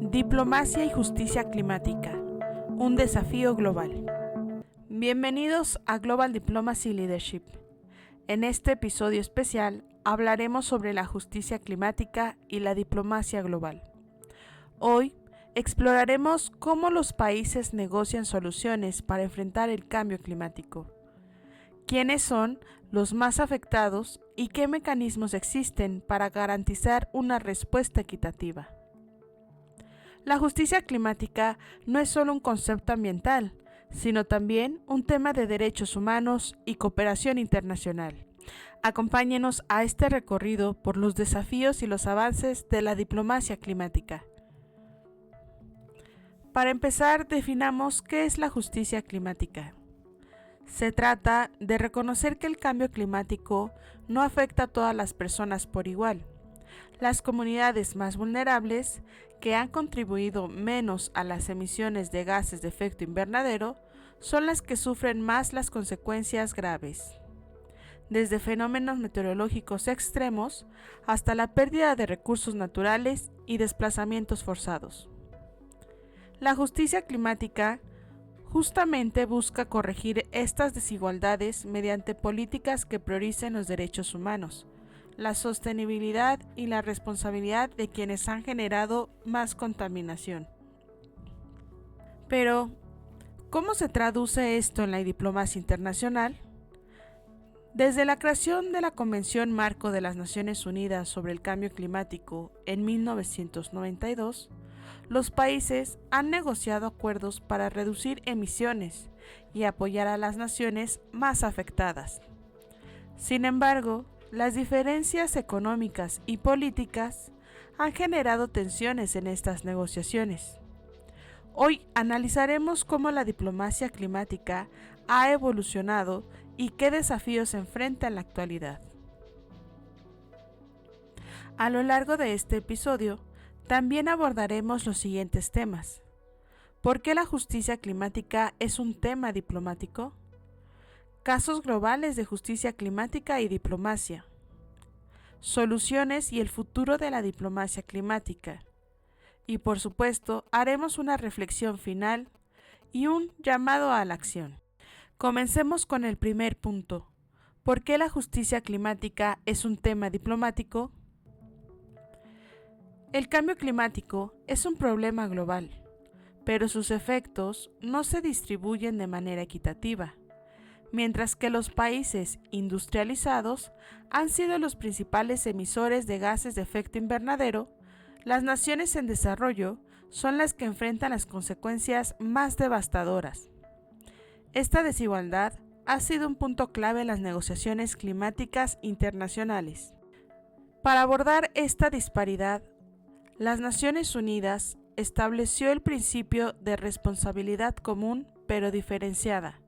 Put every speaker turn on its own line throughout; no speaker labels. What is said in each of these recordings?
Diplomacia y justicia climática, un desafío global. Bienvenidos a Global Diplomacy Leadership. En este episodio especial hablaremos sobre la justicia climática y la diplomacia global. Hoy exploraremos cómo los países negocian soluciones para enfrentar el cambio climático. ¿Quiénes son los más afectados y qué mecanismos existen para garantizar una respuesta equitativa? La justicia climática no es solo un concepto ambiental, sino también un tema de derechos humanos y cooperación internacional. Acompáñenos a este recorrido por los desafíos y los avances de la diplomacia climática. Para empezar, definamos qué es la justicia climática. Se trata de reconocer que el cambio climático no afecta a todas las personas por igual. Las comunidades más vulnerables, que han contribuido menos a las emisiones de gases de efecto invernadero, son las que sufren más las consecuencias graves. Desde fenómenos meteorológicos extremos hasta la pérdida de recursos naturales y desplazamientos forzados. La justicia climática justamente busca corregir estas desigualdades mediante políticas que prioricen los derechos humanos, la sostenibilidad y la responsabilidad de quienes han generado más contaminación. Pero, ¿cómo se traduce esto en la diplomacia internacional? Desde la creación de la Convención Marco de las Naciones Unidas sobre el Cambio Climático en 1992, los países han negociado acuerdos para reducir emisiones y apoyar a las naciones más afectadas. Sin embargo, las diferencias económicas y políticas han generado tensiones en estas negociaciones. Hoy analizaremos cómo la diplomacia climática ha evolucionado y qué desafíos se enfrenta en la actualidad. A lo largo de este episodio, también abordaremos los siguientes temas. ¿Por qué la justicia climática es un tema diplomático? Casos globales de justicia climática y diplomacia. Soluciones y el futuro de la diplomacia climática. Y por supuesto, haremos una reflexión final y un llamado a la acción. Comencemos con el primer punto. ¿Por qué la justicia climática es un tema diplomático? El cambio climático es un problema global, pero sus efectos no se distribuyen de manera equitativa. Mientras que los países industrializados han sido los principales emisores de gases de efecto invernadero, las naciones en desarrollo son las que enfrentan las consecuencias más devastadoras. Esta desigualdad ha sido un punto clave en las negociaciones climáticas internacionales. Para abordar esta disparidad, las Naciones Unidas estableció el principio de responsabilidad común pero diferenciada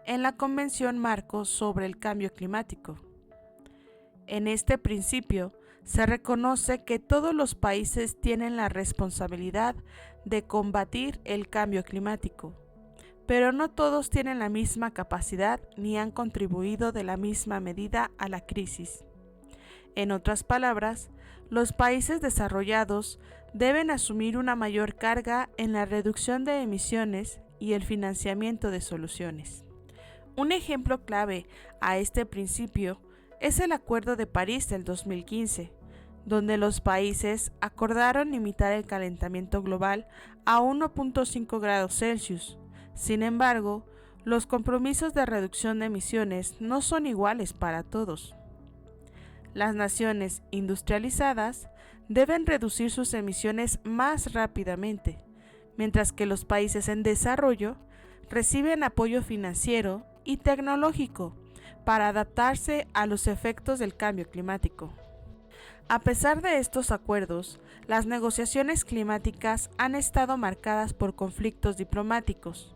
en la Convención Marco sobre el Cambio Climático. En este principio se reconoce que todos los países tienen la responsabilidad de combatir el cambio climático, pero no todos tienen la misma capacidad ni han contribuido de la misma medida a la crisis. En otras palabras, los países desarrollados deben asumir una mayor carga en la reducción de emisiones y el financiamiento de soluciones. Un ejemplo clave a este principio es el Acuerdo de París del 2015, donde los países acordaron limitar el calentamiento global a 1.5 grados Celsius. Sin embargo, los compromisos de reducción de emisiones no son iguales para todos. Las naciones industrializadas deben reducir sus emisiones más rápidamente, mientras que los países en desarrollo reciben apoyo financiero y tecnológico para adaptarse a los efectos del cambio climático. A pesar de estos acuerdos, las negociaciones climáticas han estado marcadas por conflictos diplomáticos.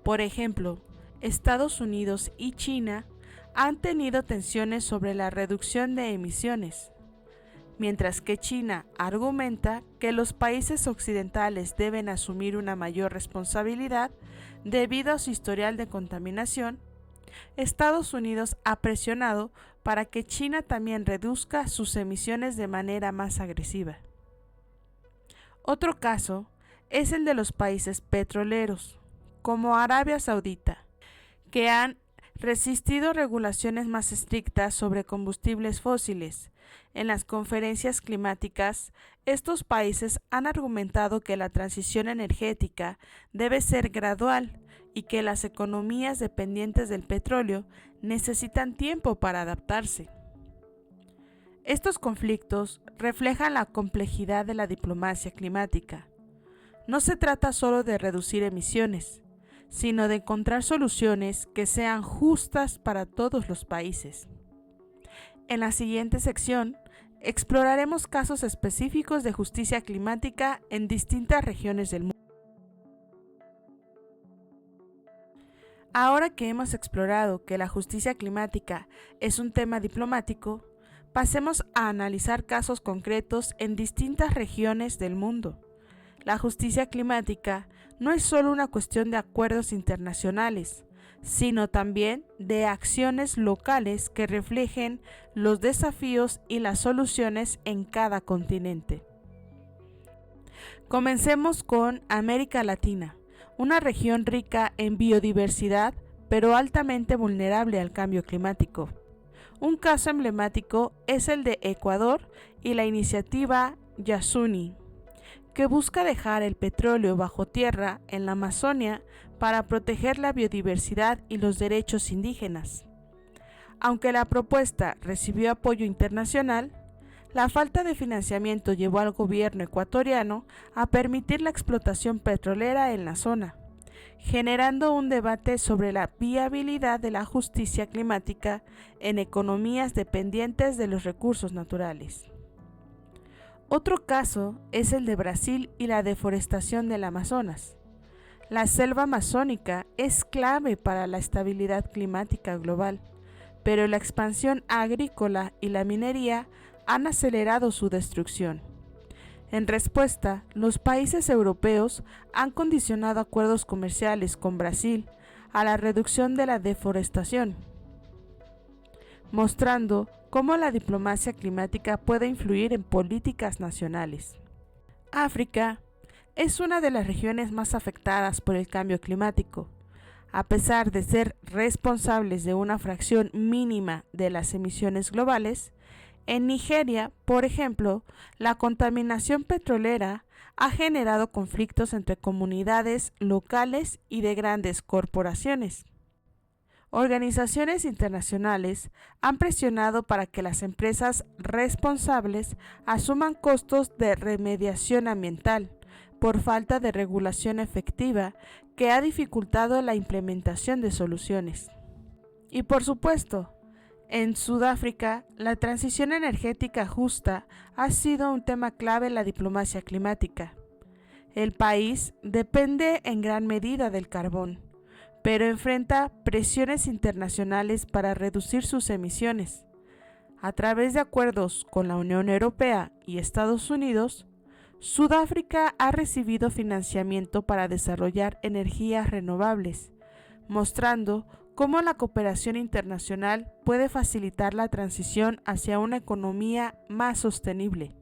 Por ejemplo, Estados Unidos y China han tenido tensiones sobre la reducción de emisiones, mientras que China argumenta que los países occidentales deben asumir una mayor responsabilidad debido a su historial de contaminación. Estados Unidos ha presionado para que China también reduzca sus emisiones de manera más agresiva. Otro caso es el de los países petroleros, como Arabia Saudita, que han resistido regulaciones más estrictas sobre combustibles fósiles. En las conferencias climáticas, estos países han argumentado que la transición energética debe ser gradual y que las economías dependientes del petróleo necesitan tiempo para adaptarse. Estos conflictos reflejan la complejidad de la diplomacia climática. No se trata solo de reducir emisiones, sino de encontrar soluciones que sean justas para todos los países. En la siguiente sección, exploraremos casos específicos de justicia climática en distintas regiones del mundo. Ahora que hemos explorado que la justicia climática es un tema diplomático, pasemos a analizar casos concretos en distintas regiones del mundo. La justicia climática no es solo una cuestión de acuerdos internacionales, sino también de acciones locales que reflejen los desafíos y las soluciones en cada continente. Comencemos con América Latina, una región rica en biodiversidad, pero altamente vulnerable al cambio climático. Un caso emblemático es el de Ecuador y la iniciativa Yasuni, que busca dejar el petróleo bajo tierra en la Amazonia para proteger la biodiversidad y los derechos indígenas. Aunque la propuesta recibió apoyo internacional, la falta de financiamiento llevó al gobierno ecuatoriano a permitir la explotación petrolera en la zona, generando un debate sobre la viabilidad de la justicia climática en economías dependientes de los recursos naturales. Otro caso es el de Brasil y la deforestación del Amazonas. La selva amazónica es clave para la estabilidad climática global, pero la expansión agrícola y la minería han acelerado su destrucción. En respuesta, los países europeos han condicionado acuerdos comerciales con Brasil a la reducción de la deforestación, mostrando cómo la diplomacia climática puede influir en políticas nacionales. África es una de las regiones más afectadas por el cambio climático. A pesar de ser responsables de una fracción mínima de las emisiones globales, en Nigeria, por ejemplo, la contaminación petrolera ha generado conflictos entre comunidades locales y de grandes corporaciones. Organizaciones internacionales han presionado para que las empresas responsables asuman costos de remediación ambiental por falta de regulación efectiva que ha dificultado la implementación de soluciones. Y por supuesto, en Sudáfrica, la transición energética justa ha sido un tema clave en la diplomacia climática. El país depende en gran medida del carbón, pero enfrenta presiones internacionales para reducir sus emisiones. A través de acuerdos con la Unión Europea y Estados Unidos, Sudáfrica ha recibido financiamiento para desarrollar energías renovables, mostrando cómo la cooperación internacional puede facilitar la transición hacia una economía más sostenible.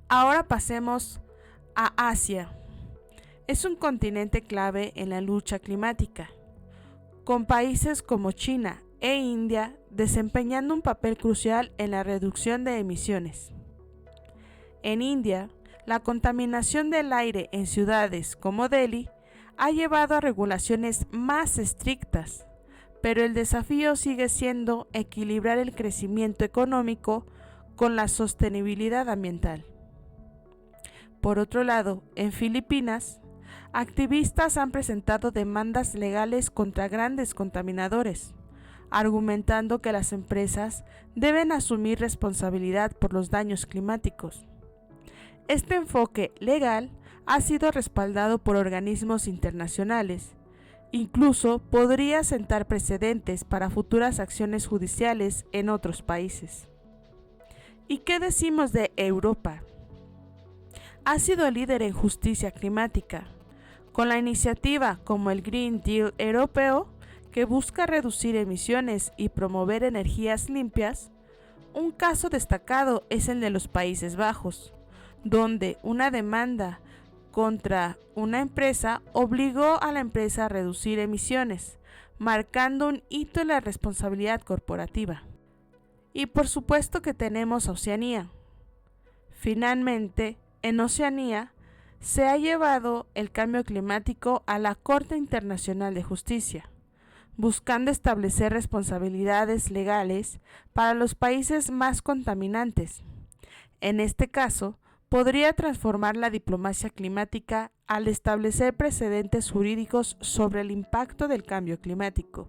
Ahora pasemos a Asia. Es un continente clave en la lucha climática, con países como China e India desempeñando un papel crucial en la reducción de emisiones. En India, la contaminación del aire en ciudades como Delhi ha llevado a regulaciones más estrictas, pero el desafío sigue siendo equilibrar el crecimiento económico con la sostenibilidad ambiental. Por otro lado, en Filipinas, activistas han presentado demandas legales contra grandes contaminadores, argumentando que las empresas deben asumir responsabilidad por los daños climáticos. Este enfoque legal ha sido respaldado por organismos internacionales. Incluso podría sentar precedentes para futuras acciones judiciales en otros países. ¿Y qué decimos de Europa? Ha sido líder en justicia climática, con la iniciativa como el Green Deal europeo, que busca reducir emisiones y promover energías limpias. Un caso destacado es el de los Países Bajos, donde una demanda contra una empresa obligó a la empresa a reducir emisiones, marcando un hito en la responsabilidad corporativa. Y por supuesto que tenemos a Oceanía. Finalmente, en Oceanía se ha llevado el cambio climático a la Corte Internacional de Justicia, buscando establecer responsabilidades legales para los países más contaminantes. En este caso, podría transformar la diplomacia climática al establecer precedentes jurídicos sobre el impacto del cambio climático.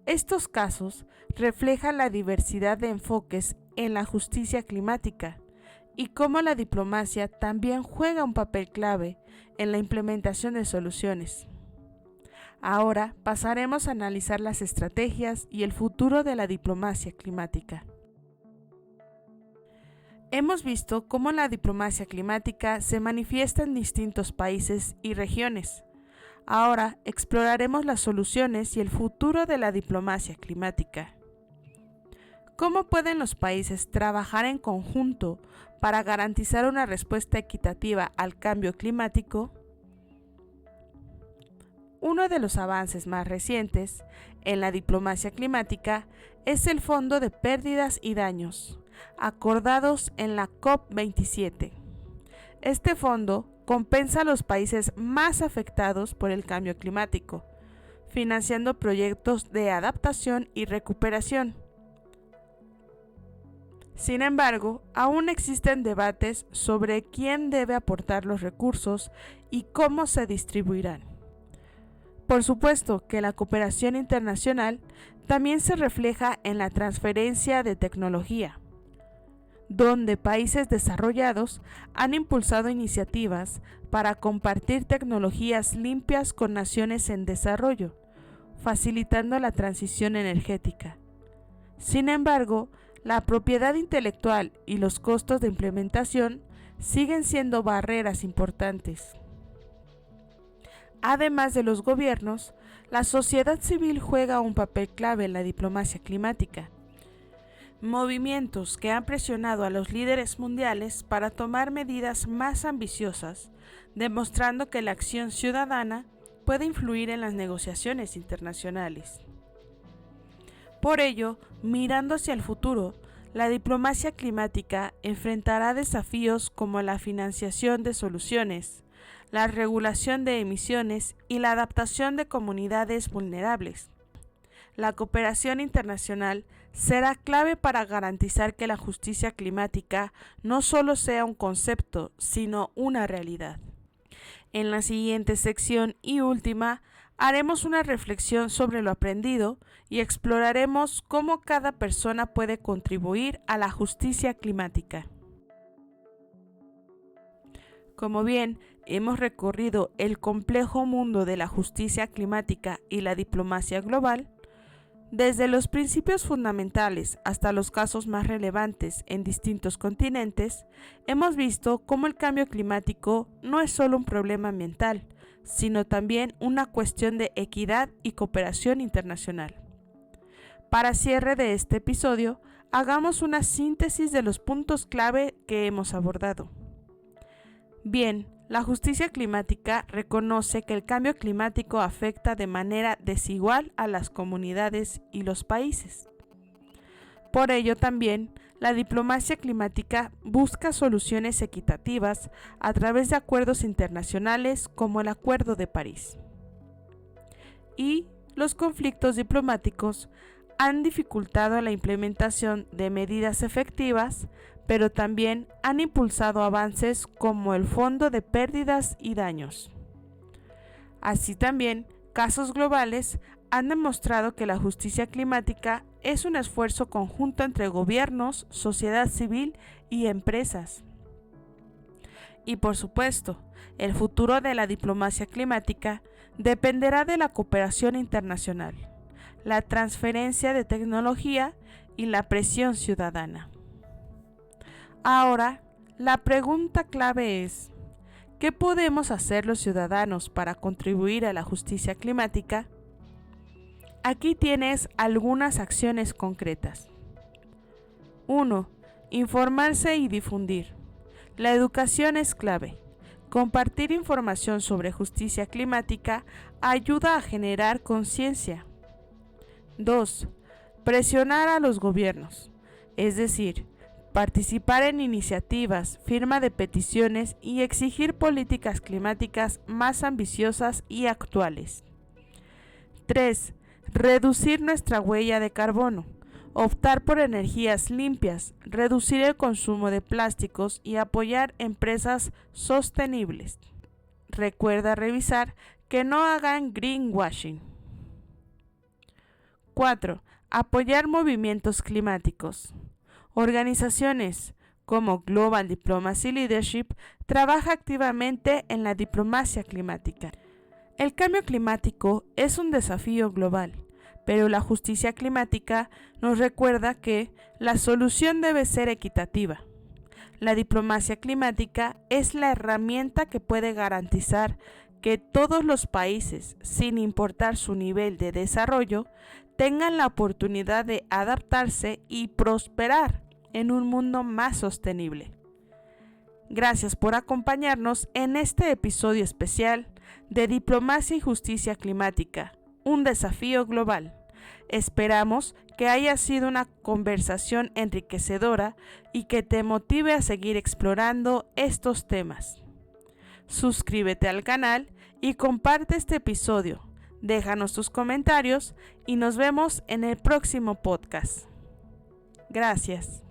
Estos casos reflejan la diversidad de enfoques en la justicia climática y cómo la diplomacia también juega un papel clave en la implementación de soluciones. Ahora pasaremos a analizar las estrategias y el futuro de la diplomacia climática. Hemos visto cómo la diplomacia climática se manifiesta en distintos países y regiones. Ahora exploraremos las soluciones y el futuro de la diplomacia climática. ¿Cómo pueden los países trabajar en conjunto para garantizar una respuesta equitativa al cambio climático? Uno de los avances más recientes en la diplomacia climática es el Fondo de Pérdidas y Daños, acordados en la COP27. Este fondo compensa a los países más afectados por el cambio climático, financiando proyectos de adaptación y recuperación. Sin embargo, aún existen debates sobre quién debe aportar los recursos y cómo se distribuirán. Por supuesto que la cooperación internacional también se refleja en la transferencia de tecnología, donde países desarrollados han impulsado iniciativas para compartir tecnologías limpias con naciones en desarrollo, facilitando la transición energética. Sin embargo, la propiedad intelectual y los costos de implementación siguen siendo barreras importantes. Además de los gobiernos, la sociedad civil juega un papel clave en la diplomacia climática. Movimientos que han presionado a los líderes mundiales para tomar medidas más ambiciosas, demostrando que la acción ciudadana puede influir en las negociaciones internacionales. Por ello, mirando hacia el futuro, la diplomacia climática enfrentará desafíos como la financiación de soluciones, la regulación de emisiones y la adaptación de comunidades vulnerables. La cooperación internacional será clave para garantizar que la justicia climática no solo sea un concepto, sino una realidad. En la siguiente sección y última, haremos una reflexión sobre lo aprendido y exploraremos cómo cada persona puede contribuir a la justicia climática. Como bien hemos recorrido el complejo mundo de la justicia climática y la diplomacia global, desde los principios fundamentales hasta los casos más relevantes en distintos continentes, hemos visto cómo el cambio climático no es solo un problema ambiental, sino también una cuestión de equidad y cooperación internacional. Para cierre de este episodio, hagamos una síntesis de los puntos clave que hemos abordado. Bien, la justicia climática reconoce que el cambio climático afecta de manera desigual a las comunidades y los países. Por ello también, la diplomacia climática busca soluciones equitativas a través de acuerdos internacionales como el Acuerdo de París. Y los conflictos diplomáticos han dificultado la implementación de medidas efectivas, pero también han impulsado avances como el Fondo de Pérdidas y Daños. Así también, casos globales han demostrado que la justicia climática es un esfuerzo conjunto entre gobiernos, sociedad civil y empresas. Y por supuesto, el futuro de la diplomacia climática dependerá de la cooperación internacional, la transferencia de tecnología y la presión ciudadana. Ahora, la pregunta clave es, ¿qué podemos hacer los ciudadanos para contribuir a la justicia climática? Aquí tienes algunas acciones concretas. 1. Informarse y difundir. La educación es clave. Compartir información sobre justicia climática ayuda a generar conciencia. 2. Presionar a los gobiernos, es decir, participar en iniciativas, firma de peticiones y exigir políticas climáticas más ambiciosas y actuales. 3. Reducir nuestra huella de carbono. Optar por energías limpias, reducir el consumo de plásticos y apoyar empresas sostenibles. Recuerda revisar que no hagan greenwashing. 4. Apoyar movimientos climáticos. Organizaciones como Global Diplomacy Leadership trabajan activamente en la diplomacia climática. El cambio climático es un desafío global, pero la justicia climática nos recuerda que la solución debe ser equitativa. La diplomacia climática es la herramienta que puede garantizar que todos los países, sin importar su nivel de desarrollo, tengan la oportunidad de adaptarse y prosperar en un mundo más sostenible. Gracias por acompañarnos en este episodio especial de Diplomacia y Justicia Climática, un desafío global. Esperamos que haya sido una conversación enriquecedora y que te motive a seguir explorando estos temas. Suscríbete al canal y comparte este episodio. Déjanos tus comentarios y nos vemos en el próximo podcast. Gracias.